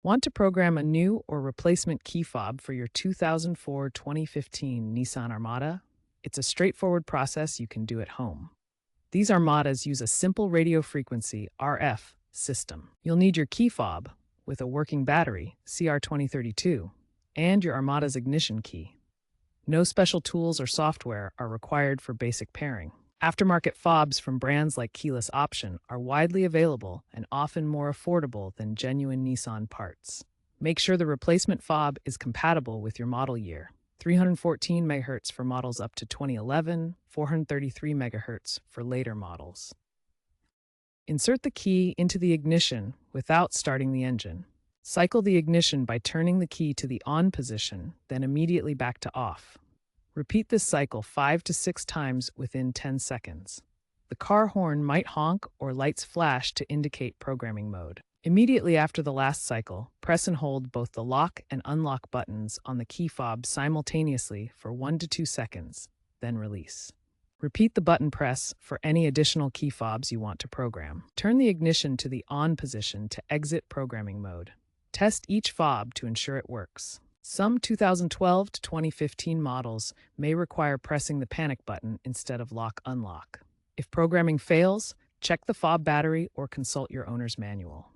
Want to program a new or replacement key fob for your 2004-2015 Nissan Armada? It's a straightforward process you can do at home. These Armadas use a simple radio frequency RF system. You'll need your key fob with a working battery, CR2032, and your Armada's ignition key. No special tools or software are required for basic pairing. Aftermarket fobs from brands like Keyless Option are widely available and often more affordable than genuine Nissan parts. Make sure the replacement fob is compatible with your model year. 314 MHz for models up to 2011, 433 MHz for later models. Insert the key into the ignition without starting the engine. Cycle the ignition by turning the key to the on position, then immediately back to off. Repeat this cycle 5 to 6 times within 10 seconds. The car horn might honk or lights flash to indicate programming mode. Immediately after the last cycle, press and hold both the lock and unlock buttons on the key fob simultaneously for 1 to 2 seconds, then release. Repeat the button press for any additional key fobs you want to program. Turn the ignition to the on position to exit programming mode. Test each fob to ensure it works. Some 2012 to 2015 models may require pressing the panic button instead of lock-unlock. If programming fails, check the fob battery or consult your owner's manual.